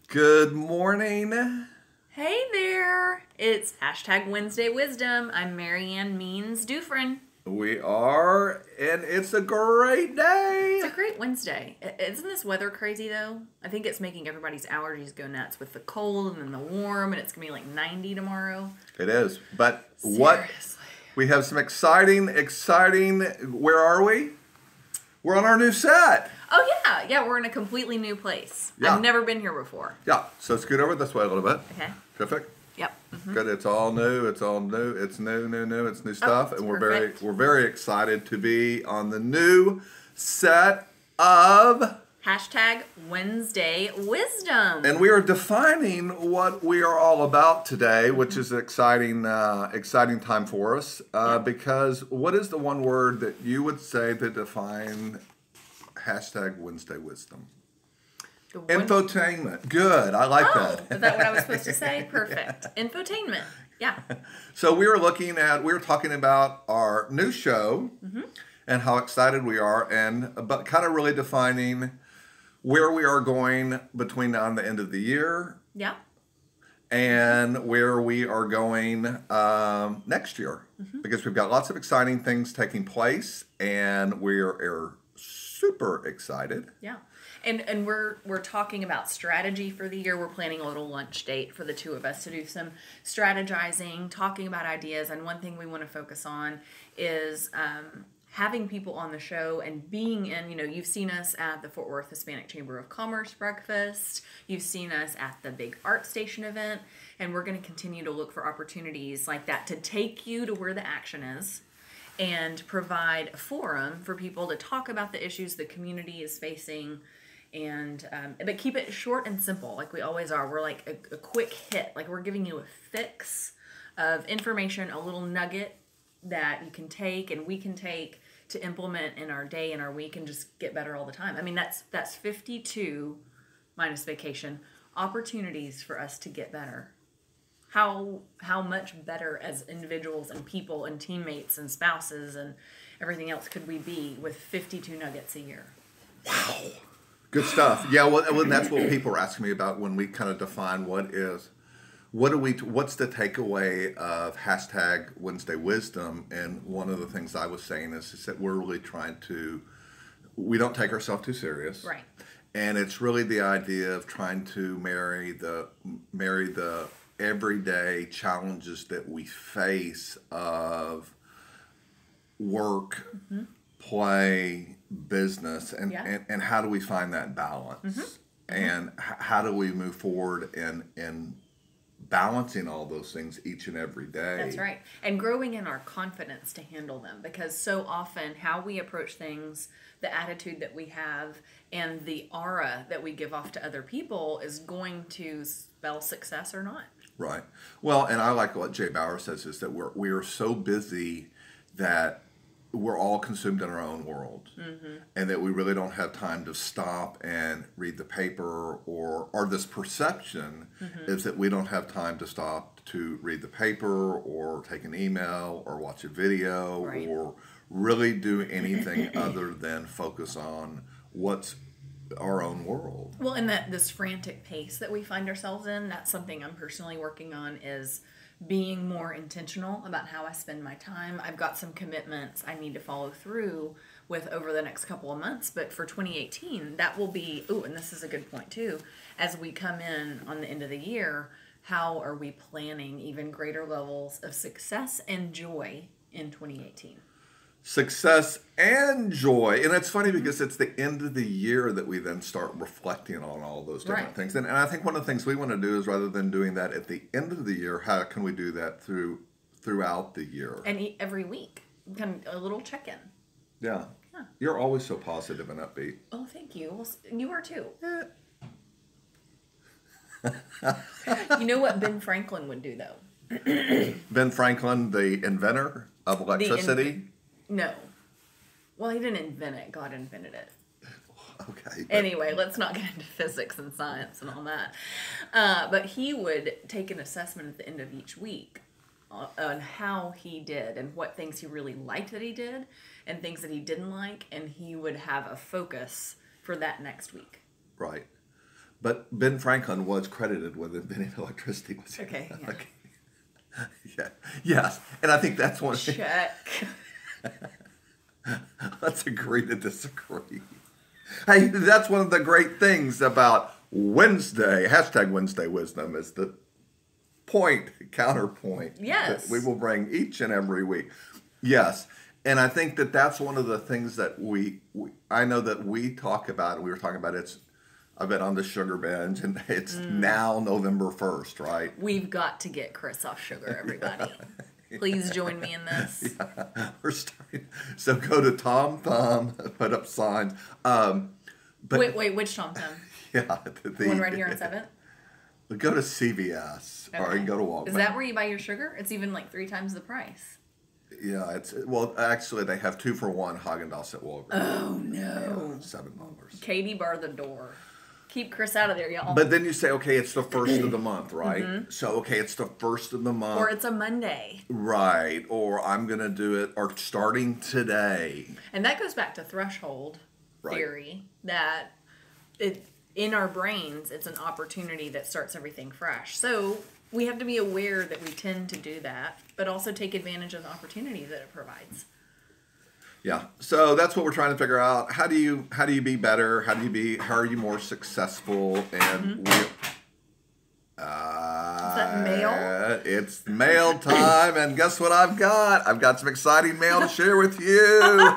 Good morning. Hey there! It's hashtag Wednesday Wisdom. I'm Marianne Means Dufresne. We are, and it's a great day. It's a great Wednesday. Isn't this weather crazy though? I think it's making everybody's allergies go nuts with the cold and then the warm, and it's gonna be like 90 tomorrow. It is. But Seriously. we have some exciting, where are we? We're on our new set. Oh yeah, we're in a completely new place. Yeah. I've never been here before. Yeah, so scoot over this way a little bit. Okay. Perfect. Yep. Good. It's all new. It's new. It's new stuff, it's and perfect. we're very excited to be on the new set of. Hashtag Wednesday Wisdom. And we are defining what we are all about today, which is an exciting time for us. Because what is the one word that you would say to define hashtag Wednesday Wisdom? Infotainment. Good. I like that. Is that what I was supposed to say? Perfect. Infotainment. Yeah. So we were talking about our new show and how excited we are, but kind of really defining where we are going between now and the end of the year. Yeah. And where we are going next year. Because we've got lots of exciting things taking place, and we're super excited. Yeah. And we're talking about strategy for the year. We're planning a little lunch date for the two of us to do some strategizing, talking about ideas. And one thing we want to focus on is having people on the show and being in, you've seen us at the Fort Worth Hispanic Chamber of Commerce breakfast. You've seen us at the big Art Station event. And we're going to continue to look for opportunities like that to take you to where the action is and provide a forum for people to talk about the issues the community is facing. And but keep it short and simple, like we always are. We're like a quick hit, like we're giving you a fix of information, a little nugget that you can take and we can take to implement in our day and our week and just get better all the time. I mean, that's 52 minus vacation opportunities for us to get better. How much better as individuals and people and teammates and spouses and everything else could we be with 52 nuggets a year? Wow. Good stuff. Yeah, well, that's what people are asking me about when we kind of define what's the takeaway of hashtag Wednesday Wisdom. And one of the things I was saying is that we're really we don't take ourselves too serious. Right. And it's really the idea of trying to marry the everyday challenges that we face of work, play, business, and how do we find that balance, and how do we move forward in balancing all those things each and every day. That's right. And growing in our confidence to handle them, because so often how we approach things, the attitude that we have, and the aura that we give off to other people is going to spell success or not. Right. Well, and I like what Jay Bauer says is that we are so busy that we're all consumed in our own world, and that we really don't have time to stop and read the paper, or this perception is that we don't have time to stop to read the paper or take an email or watch a video, right, or really do anything other than focus on what's our own world. Well, and this frantic pace that we find ourselves in, that's something I'm personally working on, is being more intentional about how I spend my time. I've got some commitments I need to follow through with over the next couple of months, but for 2018, that will be, and this is a good point too, as we come in on the end of the year, how are we planning even greater levels of success and joy in 2018? Success and joy. And it's funny because it's the end of the year that we then start reflecting on all those different things. And I think one of the things we want to do is, rather than doing that at the end of the year, how can we do that throughout the year? And every week, kind of a little check-in. Yeah. You're always so positive and upbeat. Oh, thank you. Well, you are too. You know what Ben Franklin would do, though? Ben Franklin, the inventor of electricity? No. Well, he didn't invent it. God invented it. Okay. Anyway, let's not get into physics and science and all that. But he would take an assessment at the end of each week on how he did and what things he really liked that he did and things that he didn't like, and he would have a focus for that next week. Right. But Ben Franklin was credited with inventing electricity. Was he? Okay, yeah. Okay. Yeah. Yes. And I think that's one. Check. Let's agree to disagree. Hey, that's one of the great things about Wednesday. Hashtag Wednesday Wisdom is the counterpoint Yes. that we will bring each and every week. Yes. And I think that that's one of the things that I know that we talk about. We were talking about I've been on the sugar binge, and it's now November 1st, right? We've got to get Chris off sugar, everybody. Please join me in this. Yeah, we're starting. So go to Tom Thumb, put up signs. But Wait, which Tom Thumb? yeah, The one right here on 7th? Go to CVS or you can go to Walmart. Is that where you buy your sugar? It's even like 3 times the price. Yeah, actually they have 2 for $1 Haagen-Dazs at Walgreens. Oh no! $7. Katie bar the door. Keep Chris out of there, y'all. But then you say, okay, it's the first of the month, right? Mm-hmm. So okay, it's the first of the month, or it's a Monday, right? Or I'm gonna do it, or starting today. And that goes back to threshold theory, that in our brains, it's an opportunity that starts everything fresh. So we have to be aware that we tend to do that, but also take advantage of the opportunity that it provides. Yeah. So that's what we're trying to figure out. How do you be better? How are you more successful? And is that mail? It's mail time, and guess what I've got? I've got some exciting mail to share with you.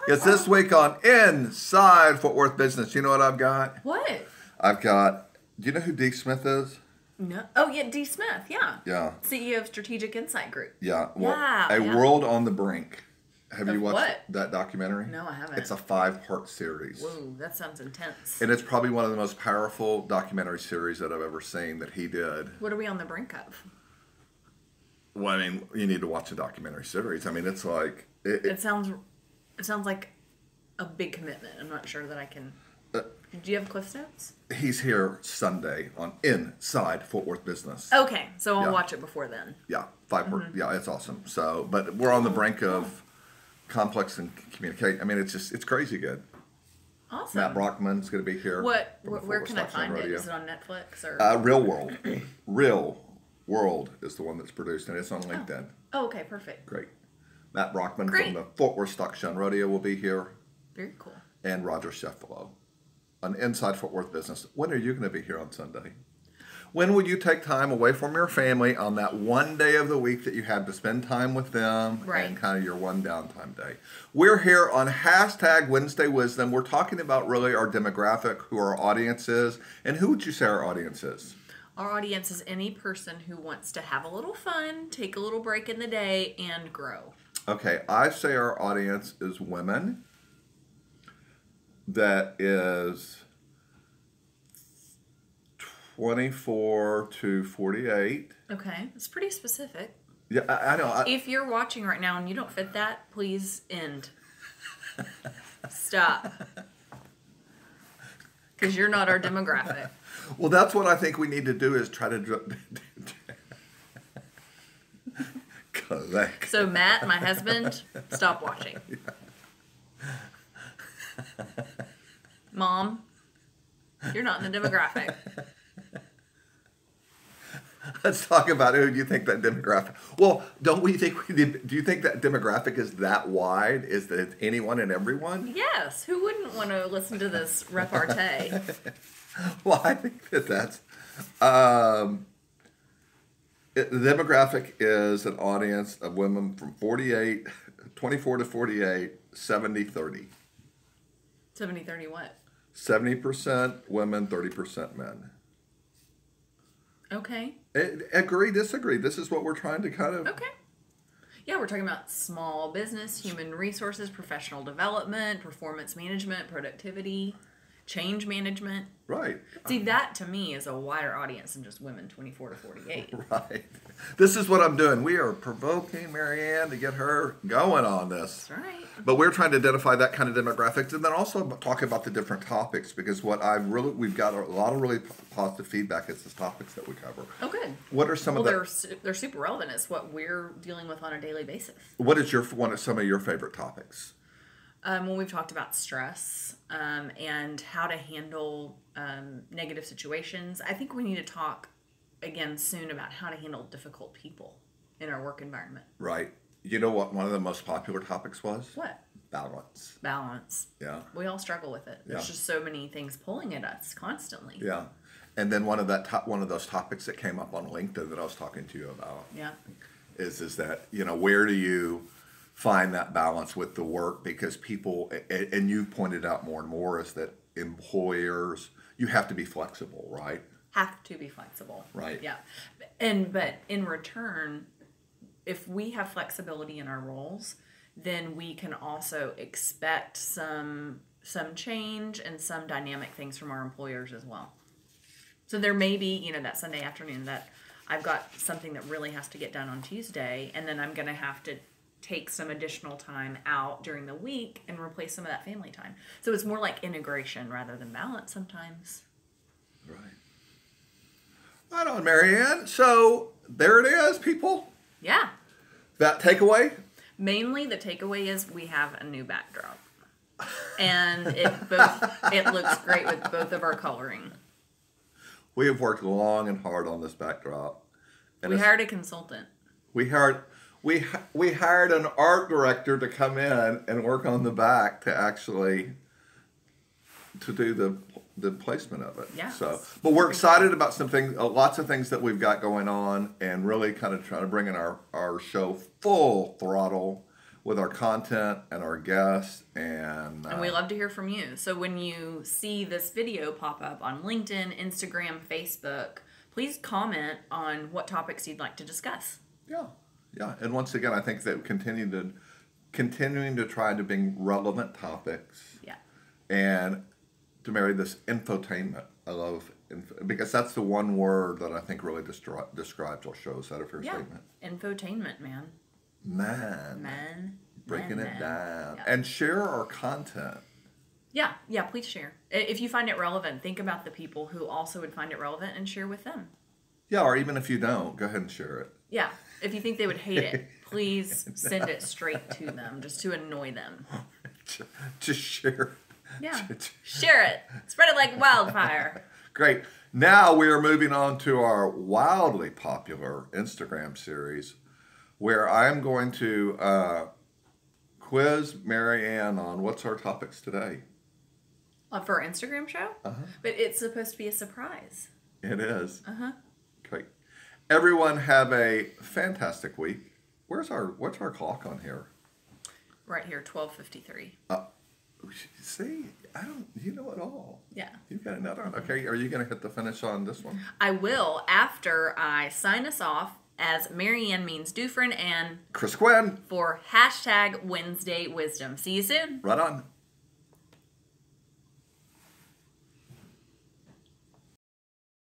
It's this week on Inside Fort Worth Business. You know what I've got? What? I've got. Do you know who Dee Smith is? No. Oh yeah, Dee Smith. Yeah. Yeah. CEO of Strategic Insight Group. Yeah. Well, yeah. World on the Brink. Have you watched what? that documentary? No, I haven't. It's a 5-part series. Whoa, that sounds intense. And it's probably one of the most powerful documentary series that I've ever seen that he did. What are we on the brink of? Well, I mean, you need to watch the documentary series. I mean, it's like... It sounds like a big commitment. I'm not sure that I can... Do you have Cliff Notes? He's here Sunday on Inside Fort Worth Business. Okay, so I'll watch it before then. Yeah, 5-part. Yeah, it's awesome. So, but we're on the brink of complex and communicate. I mean, it's crazy good. Awesome. Matt Brockman's going to be here. Where can I find it? Is it on Netflix or? Real World. Real World is the one that's produced, and it's on LinkedIn. Oh, okay, perfect. Great. Matt Brockman from the Fort Worth Stock Show and Rodeo will be here. Very cool. And Roger Sheffalo on Inside Fort Worth Business. When are you going to be here on Sunday? When will you take time away from your family on that one day of the week that you have to spend time with them and kind of your one downtime day? We're here on hashtag Wednesday Wisdom. We're talking about really our demographic, who our audience is, and who would you say our audience is? Our audience is any person who wants to have a little fun, take a little break in the day, and grow. Okay, I say our audience is women. That is 24 to 48. Okay, it's pretty specific. Yeah, I know. If you're watching right now and you don't fit that, please end. Stop. Because you're not our demographic. Well, that's what I think we need to do is try to... So Matt, my husband, stop watching. Mom, you're not in the demographic. Let's talk about who do you think that demographic... Well, don't we think... Do you think that demographic is that wide? Is that it's anyone and everyone? Yes. Who wouldn't want to listen to this repartee? Well, I think that's... the demographic is an audience of women from 24 to 48, 70-30. 70-30 what? 70% women, 30% men. Okay. Agree, disagree. This is what we're trying to kind of... Okay. Yeah, we're talking about small business, human resources, professional development, performance management, productivity, change management. Right. See, that to me is a wider audience than just women 24 to 48. Right. This is what I'm doing. We are provoking Marianne to get her going on this. That's right. But we're trying to identify that kind of demographics and then also talk about the different topics because we've got a lot of really positive feedback as the topics that we cover. Oh, good. What are some of the... They're super relevant. It's what we're dealing with on a daily basis. What is some of your favorite topics? When we've talked about stress and how to handle negative situations, I think we need to talk again soon about how to handle difficult people in our work environment. Right. You know what one of the most popular topics was? What? Balance. Balance. Yeah. We all struggle with it. There's Yeah. just so many things pulling at us constantly. Yeah. And then one of those topics that came up on LinkedIn that I was talking to you about Yeah. is that, where do you find that balance with the work? Because people, and you pointed out more and more, is that employers, you have to be flexible, right? Have to be flexible. Right. Yeah. But in return, if we have flexibility in our roles, then we can also expect some change and some dynamic things from our employers as well. So there may be, that Sunday afternoon that I've got something that really has to get done on Tuesday, and then I'm going to have to take some additional time out during the week and replace some of that family time. So it's more like integration rather than balance sometimes. Right. Right on, Marianne. So there it is, people. Yeah. That takeaway? Mainly the takeaway is we have a new backdrop. And it looks great with both of our coloring. We have worked long and hard on this backdrop. And We hired a consultant. we hired an art director to come in and work on the back to do the placement of it. Yeah. But we're excited about lots of things that we've got going on, and really kind of trying to bring in our show full throttle with our content and our guests. And we love to hear from you. So when you see this video pop up on LinkedIn, Instagram, Facebook, please comment on what topics you'd like to discuss. Yeah. And once again, I think that continuing to try to bring relevant topics. Yeah. And to marry this infotainment. I love because that's the one word that I think really describes our show. Is that a fair statement? Infotainment, man. Breaking it man. down. Yeah. And share our content. Yeah, please share. If you find it relevant, think about the people who also would find it relevant and share with them. Yeah, or even if you don't, go ahead and share it. Yeah, if you think they would hate it, please send it straight to them just to annoy them. Just share. Yeah, share it. Spread it like wildfire. Great. Now we are moving on to our wildly popular Instagram series where I'm going to quiz Marianne on what's our topics today. For our Instagram show? Uh-huh. But it's supposed to be a surprise. It is. Uh-huh. Great. Everyone have a fantastic week. What's our clock on here? Right here, 12:53. See, you know it all. Yeah. You've got another one. Okay, are you going to hit the finish on this one? I will after I sign us off as Marianne Means Dufresne and Chris Quinn. for #Wednesday Wisdom. See you soon. Right on.